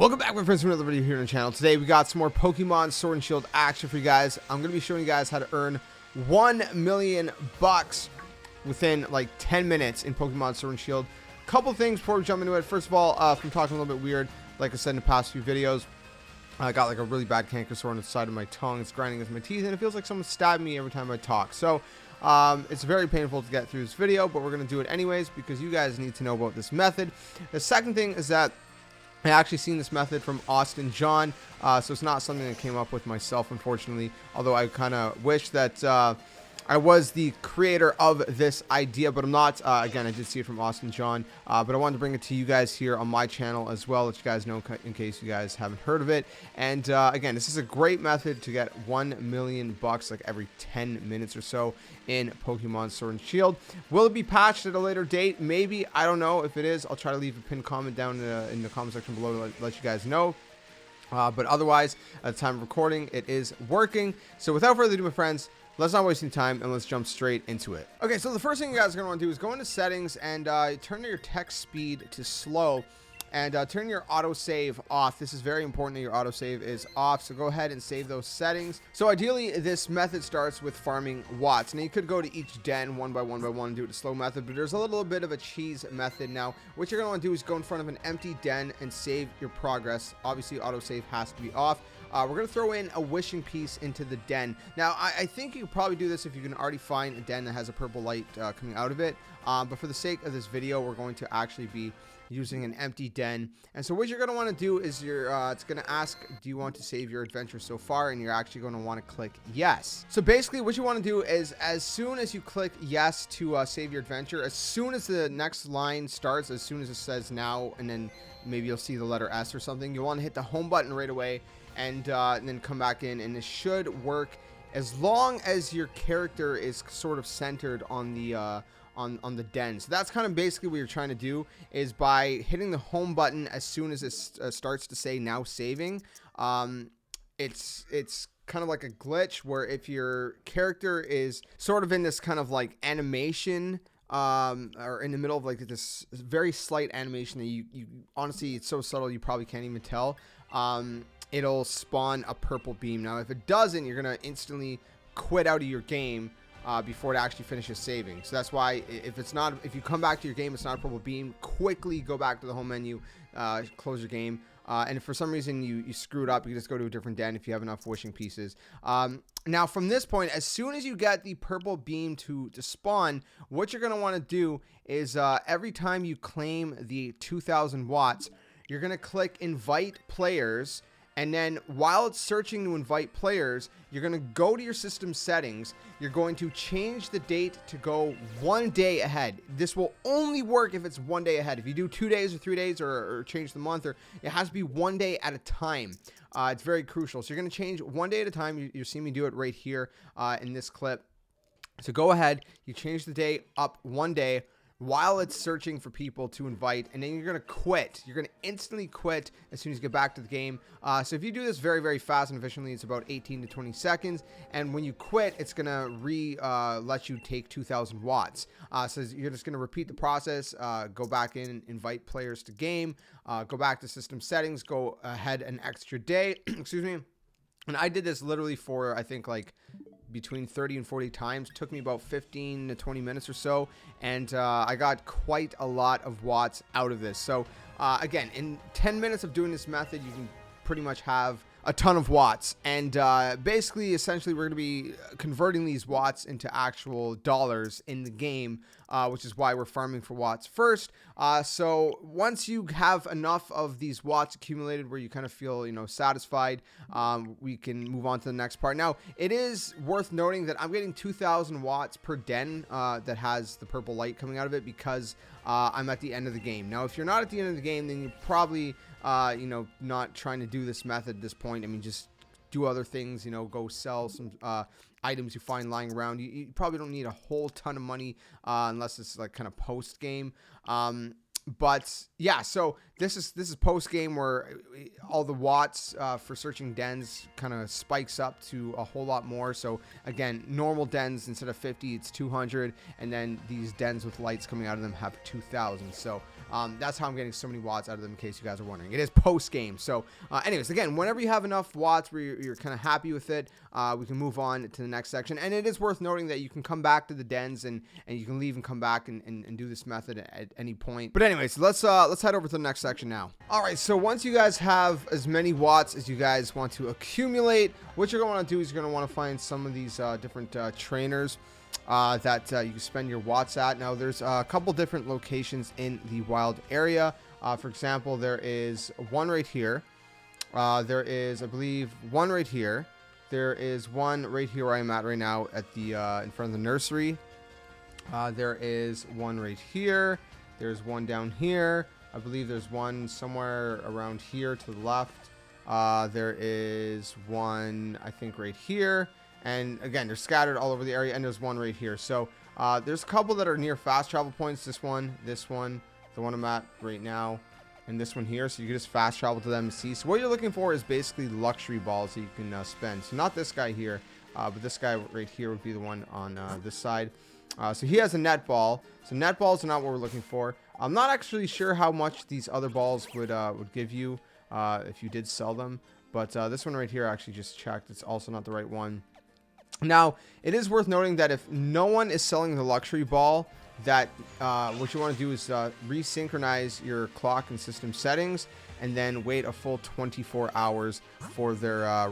Welcome back, my friends, to another video here on the channel. Today we got some more Pokemon Sword and Shield action for you guys. I'm going to be showing you guys how to earn 1 million bucks within like 10 minutes in Pokemon Sword and Shield. Couple things before we jump into it. First of all, if I'm talking a little bit weird, like I said in the past few videos, I got like a really bad canker sore on the side of my tongue. It's grinding into my teeth and it feels like someone stabbed me every time I talk. So it's very painful to get through this video, but we're going to do it anyways because you guys need to know about this method. The second thing is that I actually seen this method from Austin John, so it's not something that came up with myself, unfortunately, although I kind of wish that I was the creator of this idea, but I'm not. Again, I did see it from Austin John, but I wanted to bring it to you guys here on my channel as well, let you guys know in case you guys haven't heard of it. And again, this is a great method to get 1 million bucks like every 10 minutes or so in Pokemon Sword and Shield. Will it be patched at a later date? Maybe. I don't know. If it is, I'll try to leave a pinned comment down in the comment section below to let you guys know. But otherwise, at the time of recording, it is working. So without further ado, my friends, let's not waste any time and let's jump straight into it. Okay, so the first thing you guys are going to want to do is go into settings and turn your text speed to slow and turn your autosave off. This is very important that your autosave is off, so go ahead and save those settings. So ideally, this method starts with farming watts. Now you could go to each den one by one and do it the slow method, but there's a little bit of a cheese method. Now, what you're going to want to do is go in front of an empty den and save your progress. Obviously, autosave has to be off. We're going to throw in a wishing piece into the den. Now, I think you can probably do this if you can already find a den that has a purple light coming out of it. But for the sake of this video, we're going to actually be using an empty den. And so what you're going to want to do is it's going to ask, do you want to save your adventure so far? And you're actually going to want to click yes. So basically what you want to do is as soon as you click yes to save your adventure, as soon as the next line starts, as soon as it says now, and then maybe you'll see the letter S or something, you want to hit the home button right away and then come back in, and it should work as long as your character is sort of centered on the on the den. So that's kind of basically what you're trying to do, is by hitting the home button as soon as it starts to say now saving. It's kind of like a glitch where if your character is sort of in this kind of like animation or in the middle of like this very slight animation that you honestly, it's so subtle you probably can't even tell, it'll spawn a purple beam. Now if it doesn't, you're gonna instantly quit out of your game before it actually finishes saving. So that's why if you come back to your game, it's not a purple beam, quickly go back to the home menu, close your game, and if for some reason you screwed up, you can just go to a different den if you have enough wishing pieces. Now from this point, as soon as you get the purple beam to spawn, what you're going to want to do is every time you claim the 2000 watts, you're going to click invite players. And then while it's searching to invite players, you're going to go to your system settings. You're going to change the date to go 1 day ahead. This will only work if it's 1 day ahead. If you do 2 days or 3 days or change the month, or it has to be 1 day at a time. It's very crucial. So you're going to change 1 day at a time. You see me do it right here in this clip. So go ahead. You change the day up 1 day while it's searching for people to invite, and then you're going to quit. You're going to instantly quit as soon as you get back to the game. So if you do this very, very fast and efficiently, it's about 18 to 20 seconds. And when you quit, it's going to let you take 2000 watts. So you're just going to repeat the process, go back in and invite players to game, go back to system settings, go ahead an extra day, excuse me. And I did this literally for, I think, like between 30 and 40 times. Took me about 15 to 20 minutes or so, and I got quite a lot of watts out of this. So again, in 10 minutes of doing this method, you can pretty much have a ton of watts, and basically essentially we're going to be converting these watts into actual dollars in the game, which is why we're farming for watts first. So once you have enough of these watts accumulated where you kind of feel, you know, satisfied, we can move on to the next part. Now it is worth noting that I'm getting 2000 watts per den that has the purple light coming out of it because I'm at the end of the game. Now if you're not at the end of the game, then you're probably you know, not trying to do this method at this point. I mean, just do other things, you know, go sell some items you find lying around. You probably don't need a whole ton of money unless it's like kind of post game. But yeah, so this is post game where all the watts for searching dens kind of spikes up to a whole lot more. So again, normal dens, instead of 50, it's 200, and then these dens with lights coming out of them have 2000. So That's how I'm getting so many watts out of them, in case you guys are wondering. It is post-game. So anyways, again, whenever you have enough watts where you're kind of happy with it, we can move on to the next section. And it is worth noting that you can come back to the dens and you can leave and come back and do this method at any point. But anyways, let's head over to the next section now. All right, so once you guys have as many watts as you guys want to accumulate, what you're going to want to do is you're going to want to find some of these different trainers that you can spend your watts at. Now, there's a couple different locations in the wild area. For example, there is one right here. There is, I believe, one right here. There is one right here where I'm at right now at the in front of the nursery. There is one right here. There's one down here. I believe there's one somewhere around here to the left. There is one, I think, right here. And again, they're scattered all over the area, and there's one right here. So there's a couple that are near fast travel points. This one, the one I'm at right now, and this one here. So you can just fast travel to them and see. So what you're looking for is basically luxury balls that you can spend. So not this guy here, but this guy right here would be the one on this side. So he has a net ball. So net balls are not what we're looking for. I'm not actually sure how much these other balls would give you if you did sell them. But this one right here, I actually just checked. It's also not the right one. Now, it is worth noting that if no one is selling the luxury ball, that what you want to do is resynchronize your clock and system settings, and then wait a full 24 hours for their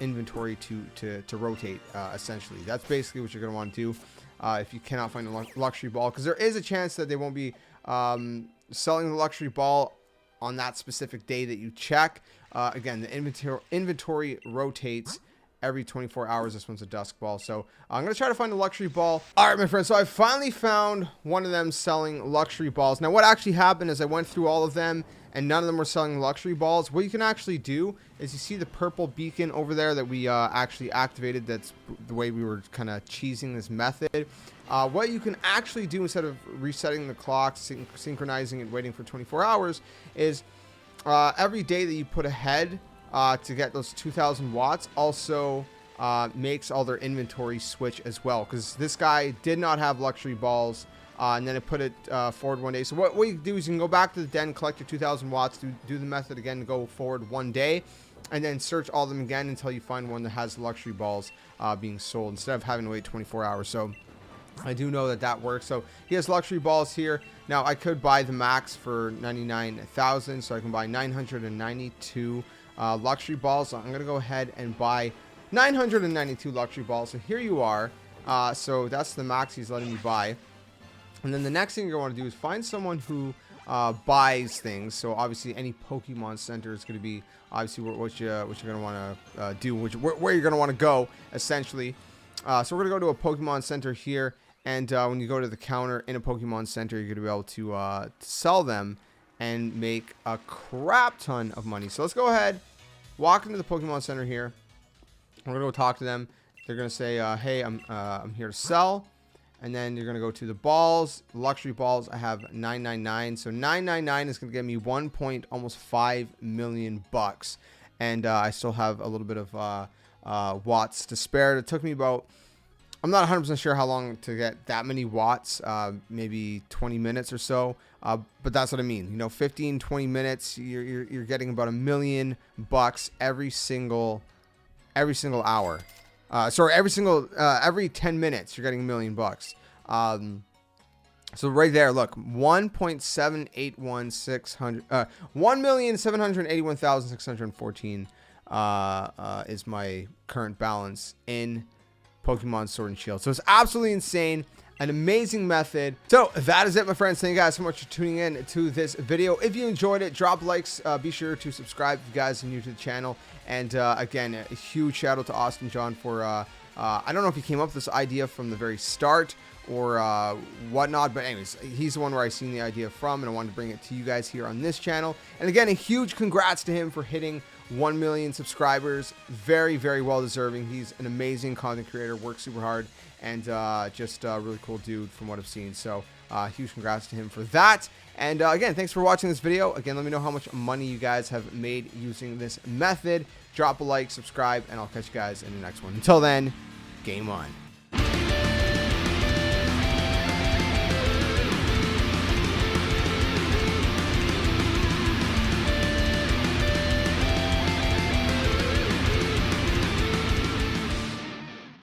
inventory to rotate, essentially. That's basically what you're going to want to do if you cannot find a luxury ball, because there is a chance that they won't be selling the luxury ball on that specific day that you check. Again, the inventory rotates every 24 hours. This one's a dusk ball, so I'm gonna try to find a luxury ball. All right, my friends, so I finally found one of them selling luxury balls. Now, what actually happened is I went through all of them and none of them were selling luxury balls. What you can actually do is, you see the purple beacon over there that we actually activated. That's the way we were kind of cheesing this method. What you can actually do, instead of resetting the clock, synchronizing and waiting for 24 hours, is every day that you put ahead to get those 2,000 watts also makes all their inventory switch as well, because this guy did not have luxury balls, and then it put it forward one day. So what you do is you can go back to the den, collect your 2,000 watts, do the method again, go forward one day, and then search all of them again until you find one that has luxury balls being sold, instead of having to wait 24 hours. So I do know that works. So he has luxury balls here. Now, I could buy the max for 99,000, so I can buy 992 luxury balls. So I'm going to go ahead and buy 992 luxury balls. So here you are. So that's the max he's letting me buy. And then the next thing you're going to want to do is find someone who buys things. So obviously any Pokemon Center is going to be obviously what you're going to want to do, where you're going to want to go, essentially. So we're going to go to a Pokemon Center here. And when you go to the counter in a Pokemon Center, you're going to be able to sell them and make a crap ton of money. So let's go ahead, walk into the Pokemon Center here. We're going to go talk to them. They're going to say, hey, I'm here to sell. And then you're going to go to the balls, luxury balls. I have 999. So 999 is going to get me almost 5 million bucks. And I still have a little bit of watts to spare. It took me about, I'm not 100% sure how long to get that many watts, maybe 20 minutes or so. But that's what I mean. You know, 15, 20 minutes, you're getting about $1 million every single hour. Sorry, every 10 minutes, you're getting $1 million bucks. So right there, look, 1,781,614 is my current balance in Pokemon Sword and Shield. So it's absolutely insane. An amazing method. So that is it, my friends. Thank you guys so much for tuning in to this video. If you enjoyed it, drop likes. Be sure to subscribe if you guys are new to the channel. And again, a huge shout out to Austin John for I don't know if he came up with this idea from the very start or whatnot, but anyways, he's the one where I seen the idea from, and I wanted to bring it to you guys here on this channel. And again, a huge congrats to him for hitting 1 million subscribers. Very, very well deserving. He's an amazing content creator, works super hard, and just a really cool dude from what I've seen. So huge congrats to him for that. And again, thanks for watching this video. Again, let me know how much money you guys have made using this method. Drop a like, subscribe, and I'll catch you guys in the next one. Until then, game on.